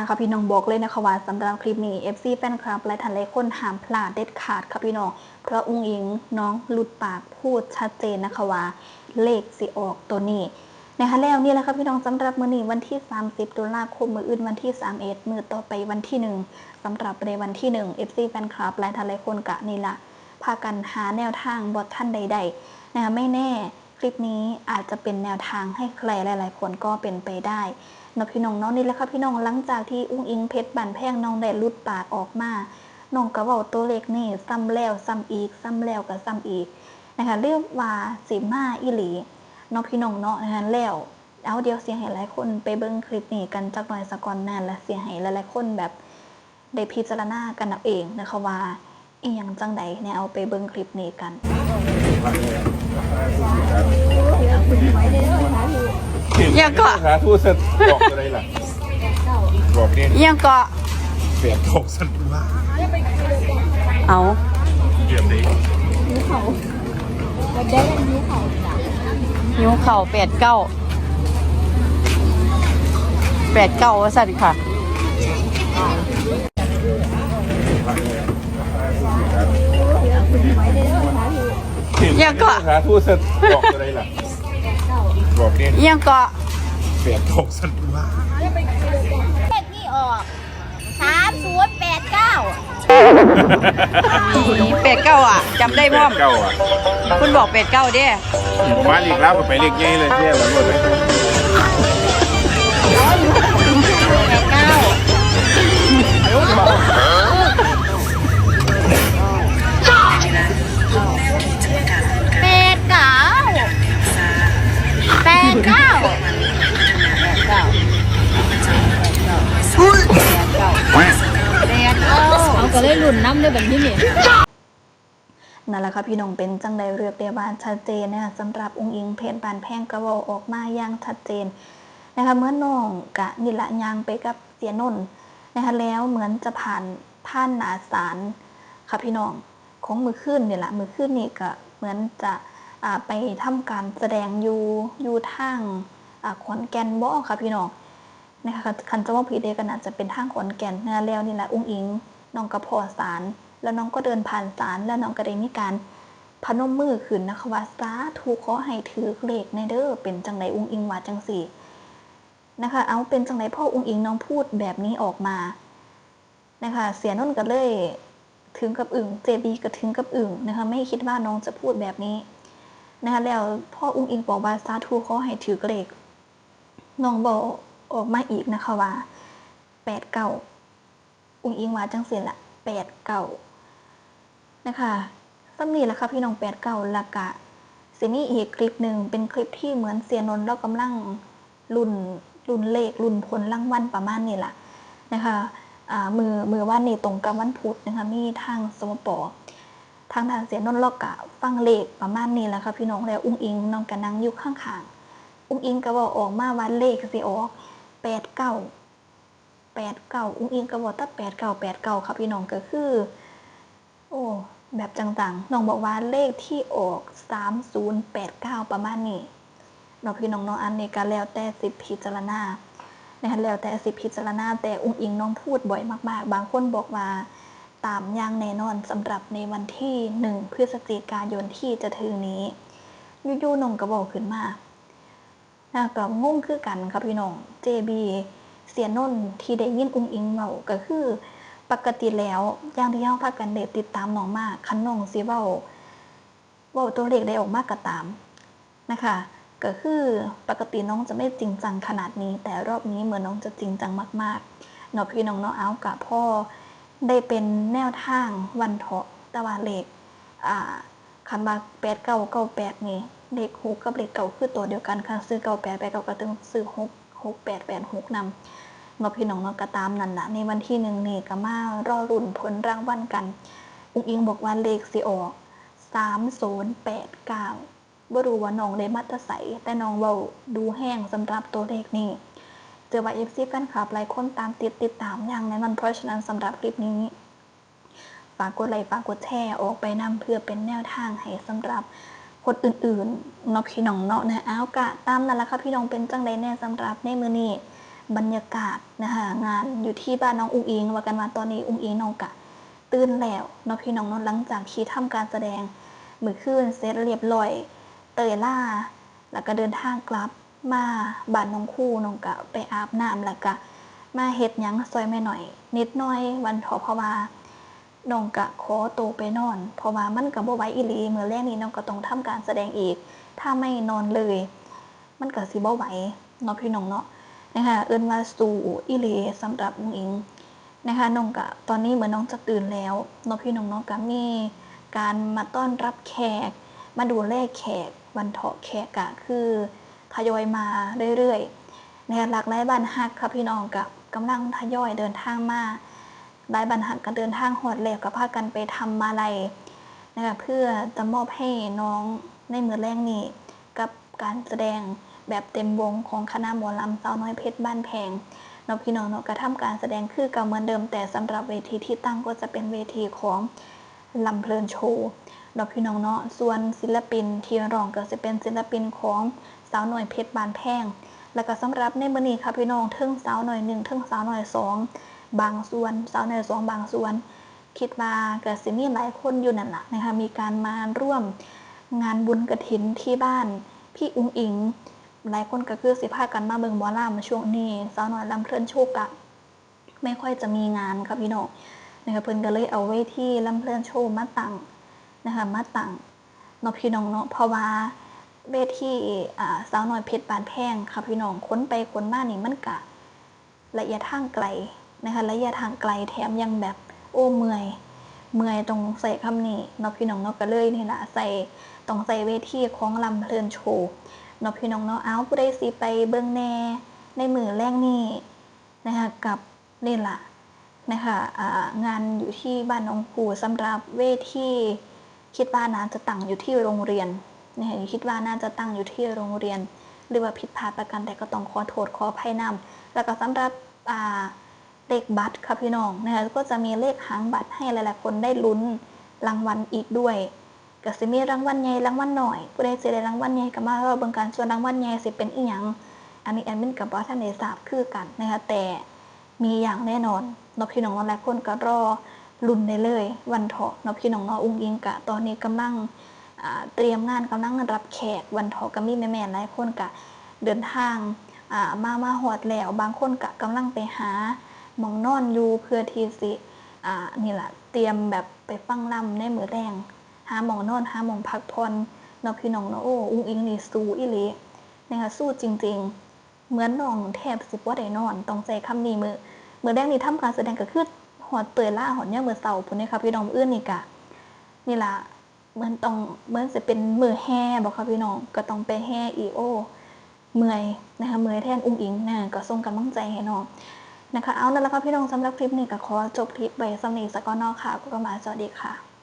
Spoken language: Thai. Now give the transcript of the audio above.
ค่ะพี่น้องบอกเลยนะคะว่าสำหรับคลิปนี้ FC แฟนคลับและท่านหลายคนห้ามพลาดเด็ดขาดค่ะพี่น้องเพราะอุ้งอิงน้องหลุดปากพูดชัดเจนนะคะว่าเลขสิออกตัวนี้นะคะแล้วนี่แหละค่ะพี่น้องสำหรับมื้อนี้วันที่30ตุลาคมมื้ออื่นวันที่31มื้อต่อไปวันที่1สำหรับในวันที่1 FC แฟนคลับและท่านหลายคนกะนี่ละพากันหาแนวทางบทท่านใดๆนะคะไม่แน่คลิปนี้อาจจะเป็นแนวทางให้ใครหลายๆคนก็เป็นไปได้น้องพี่น้องน้องนี่แหละค่ะพี่น้องหลังจากที่อุ้งอิงเพชรบันแพงน้องได้ลุดปากออกมาน้องก็เว้าตัวเลขนี่ซ้ำแล้วซ้ำอีกซ้ำแล้วก็ซ้ำอีกนะคะเรียกว่าสิมาอีหลีน้องพี่น้องเนาะนะคะแล้วเอาเดียวเสียงให้หลายคนไปเบิ่งคลิปนี้กันจักหน่อยสักก่อนนานและเสียงให้หลายๆคนแบบได้พิจารณากันเอาเองนะคะว่าอีหยังจังใดเนี่ยเอาไปเบิ่งคลิปนี้กันยังก็หาทูตบอกอะไรล่ะบอกเนี่ย ยังก็ เสียบตกสันว่า เอา เยี่ยมดี หิวเข่า8-9ว่าสั่นค่ะยังก็ หาทูตบอกอะไรล่ะบอกเนี่ย ยังก็ เสียบตกสันว่า เลขที่ออก3089 89อ่ะจำได้พ่อม เก้าอ่ะ คุณบอก89เด้ บ้านอีกแล้วก็ไปเรียกยัยเลยเนี่ยมันหมดเลย เอาก็เลยหลุนน้ำด้วยแบบนี้นี่ นั่นแหละค่ะพี่น้องเป็นจังใดเลือกได้บ้านชัดเจนนะคะสำหรับอุ้งอิงเพชรบานแพงกระเวาออกมาอย่างชัดเจนนะคะเมื่อน้องกะนิละยางไปกับเสียนนท์นะคะแล้วเหมือนจะผ่านหนาศาลค่ะพี่น้องของมือขึ้นเนี่ยแหละมือขึ้นนี่ก็เหมือนจะไปทำการแสดงอยู่ทางขอนแก่นบ่ค่ะพี่น้องนะคะคันจะว่าผิดเดกันอาจจะเป็นทางขอนแก่นนะคะแล้วนี่แหละอุ้งอิงน้องกระพอศาลแล้วน้องก็เดินผ่านศาลแล้วน้องก็ได้มีการพนมมือขึ้นนะคะว่าสาธุขอให้ถือเลขในเด้อเป็นจังไดอุ้งอิงว่าจังสี่นะคะเอาเป็นจังไดพ่ออุ้งอิงน้องพูดแบบนี้ออกมานะคะเสียนนท์ก็เลยถึงกับอึ่งเจบีก็ถึงกับอึ่งนะคะไม่คิดว่าน้องจะพูดแบบนี้นะคะแล้วพ่ออุ้งอิงบอกว่าสาธุขอให้ถือเลขน้องบอกออกมาอีกนะคะว่า89อุ้งอิงว่าจังสี่ละ89นะคะสำนีแหละค่ะพี่น้อง89ละกะสิมีอีกคลิปหนึ่งเป็นคลิปที่เหมือนเสียนนท์แล้วกำลังรุ่นเลขรุ่นผลรางวัลประมาณนี้แหละนะคะมือวันนี้ตรงกับวันพุธนะคะมีทางสมปทางเสียนนท์แล้วกะฟังเลขประมาณนี้แหละค่ะพี่น้องแล้วอุ้งอิงน้องกะนั่งอยู่ข้างๆอุ้งอิงก็บอกออกมาว่าเลขสิออก89อุ้งอิงก็บอกตั้ง89ครับพี่น้องก็คือโอ้แบบจังๆน้องบอกว่าเลขที่ออก3089ประมาณนี้น้องพี่น้องอันนี้ก็แล้วแต่สิพิจารณานะคะแล้วแต่สิพิจารณาแต่อุ้งอิงน้องพูดบ่อยมากๆบางคนบอกว่าตามอย่างแน่นอนสำหรับในวันที่1พฤศจิกายนที่จะถึงนี้ยู่ๆน้องก็บอกขึ้นมาก็งงคือกันครับพี่น้อง JB เสียนนท์ที่ได้ยินอุ้งอิงเว้าก็คือปกติแล้วอย่างที่เฮาพากันได้ติดตามน้องมากคันน้องสิเว้าตัวเลขได้ออกมากก็ตามนะคะก็คือปกติน้องจะไม่จริงจังขนาดนี้แต่รอบนี้เหมือนน้องจะจริงจังมากๆเนาะพี่น้องเนาะเอากับพ่อได้เป็นแนวทางวันเถาะตะวันเลขคันว่า8998นี่เลข6กับเลข9คือตัวเดียวกันค่ะซื้อ9889ก็ต้องซื้อ6886นำเนาะพี่น้องเนาะก็ตามนั่นน่ะในวันที่1นี่ก็มารอลุ้นผลรางวัลกันอุ้งอิงบอกว่าเลขสิออก3089บ่รู้ว่าน้องได้มาแต่ไสแต่น้องเว้าดูแห้งสำหรับตัวเลขนี้เจอว่า FC แฟนคลับหลายคนตามติดตามอย่างแน่นอนเพราะฉะนั้นสำหรับคลิปนี้ฝากกดไลค์ฝากกดแชร์ออกไปนำเพื่อเป็นแนวทางให้สำหรับคนอื่นๆเนาะพี่น้องเนาะนะเอากะตามนั่นแหละค่ะพี่น้องเป็นจังไดแน่สำหรับในมื้อนี้ บรรยากาศนะคะงานอยู่ที่บ้านน้องอุ้งอิงว่ากันว่าตอนนี้อุ้งอิงน้องกะตื่นแล้วเนาะพี่น้องเนาะหลังจากที่ทำการแสดงมื้อคืนเสร็จเรียบร้อยเตยล่าแล้วก็เดินทางกลับมาบ้านน้องคู่น้องกะไปอาบน้ำแล้วก็มาเฮ็ดหยังซอยแม่หน่อยนิดหน่อยวันเถาะเพราะว่าน้องกะขอตัวไปนอนเพราะว่ามันก็บ่ไหวอีหลีมื้อแรกนี้น้องก็ต้องทำการแสดงอีกถ้าไม่นอนเลยมันก็สิบ่ไหวเนาะพี่น้องเนาะนะคะเอิ้นว่าสู่อีหลีสำหรับอุ้งอิงนะคะน้องกะตอนนี้เหมือนน้องจะตื่นแล้วเนาะพี่น้องเนาะก็มีการมาต้อนรับแขกมาดูแลแขกวันเถาะแขกกะคือทยอยมาเรื่อยๆนะคะหลากหลายบ้านฮักค่ะพี่น้องกับกำลังทยอยเดินทางมาหลายบ้านฮักก็เดินทางฮอดแล้วก็พากันไปทำมาลัยนะคะเพื่อจะมอบให้น้องในมื้อแรกนี้กับการแสดงแบบเต็มวงของคณะหมอลำสาวน้อยเพชรบ้านแพงเนาะพี่น้องเนาะกระทำการแสดงคือเก่าเหมือนเดิมแต่สำหรับเวทีที่ตั้งก็จะเป็นเวทีของลำเพลินโชว์เนาะพี่น้องเนาะส่วนศิลปินที่ร้องก็จะเป็นศิลปินของสาวน้อยเพชรบ้านแพงแล้วก็สำหรับในมื้อนี้ค่ะพี่น้องเทิงสาวน้อย1เทิงสาวน้อย2บางส่วนสาวน้อย2บางส่วนคิดว่าก็สิมีหลายคนอยู่นั่นล่ะนะคะมีการมาร่วมงานบุญกฐินที่บ้านพี่อุ้งอิงหลายคนก็คือสิพากันมาเบิ่งหมอลำช่วงนี้สาวน้อยลำเพลินโชว์กะไม่ค่อยจะมีงานค่ะพี่น้องนะคะเพิ่นก็เลยเอาเวทีลำเพลินโชว์มาตั้งนะคะมาตั้งเนาะพี่น้องเนาะเพราะว่าเวทีสาวน้อยเพชรบานแพงค่ะพี่น้องค้นไปค้นมานี่มันกะระยะทางไกลนะคะระยะทางไกลแถมยังแบบโอ้เมื่อยตรงใส่คำนี้เนาะพี่น้องเนาะก็เลยนี่ล่ะต้องใส่เวทีของลำเพลินโชว์เนาะพี่น้องเนาะเอาผู้ใดสิไปเบิ่งแน่ในมื้อแรกนี้นะคะกับนี่ล่ะนะคะงานอยู่ที่บ้านน้องปู่สำหรับเวทีคิดว่าน่าจะตั้งอยู่ที่โรงเรียนนะคะคิดว่าน่าจะตั้งอยู่ที่โรงเรียนหรือว่าผิดพลาดประการใดก็ต้องขอโทษขออภัยนำแล้วก็สำหรับเลขบัตรค่ะพี่น้องนะคะก็จะมีเลขหางบัตรให้หลายๆคนได้ลุ้นรางวัลอีกด้วยก็สิมีรางวัลใหญ่รางวัลน้อยผู้ใดสิได้รางวัลใหญ่ก็มารอเบิ่งกันส่วนรางวัลใหญ่สิเป็นอีหยังอันนี้แอดมินก็บ่ทันได้ทราบคือกันนะคะแต่มีอย่างแน่นอนเนาะพี่น้องหลายคนก็รอลุ้นได้เลยวันเถาะเนาะพี่น้องเนาะอุ้งอิงกะตอนนี้กำลังเตรียมงานกำลังรับแขกวันเถาะก็มีแม่ๆหลายคนก็เดินทางมาฮอดแล้วบางคนก็กำลังไปหาหมองนอนอยู่เพื่อที่สินี่ล่ะเตรียมแบบไปฟังลำในมื้อแรงหาหมองนอนหาหมองพักผ่อนเนาะพี่น้องเนาะโอ้อุ้งอิงนี่สู้อีหลีนะคะสู้จริงๆเหมือนน้องแทบสิบ่ได้นอนต้องใช้คำนี้มื้อแรกนี่ทำการแสดงก็คือฮอดเตยล่าฮอดยามมื้อเช้าพุ่นเด้ค่ะพี่น้องอื่นนี่ก็นี่ล่ะเหมือนสิเป็นมื้อแห่บ่ค่ะพี่น้องก็ต้องไปแห่อีกโอ้เมื่อยนะคะเมื่อยแทนอุ้งอิงนะก็ส่งกำลังใจให้น้องนะคะเอานั่นแหละค่ะพี่น้องสำหรับคลิปนี้ก็ขอจบคลิปไว้สำหรับนี้ซะก่อนเนาะค่ะก็มาสวัสดีค่ะ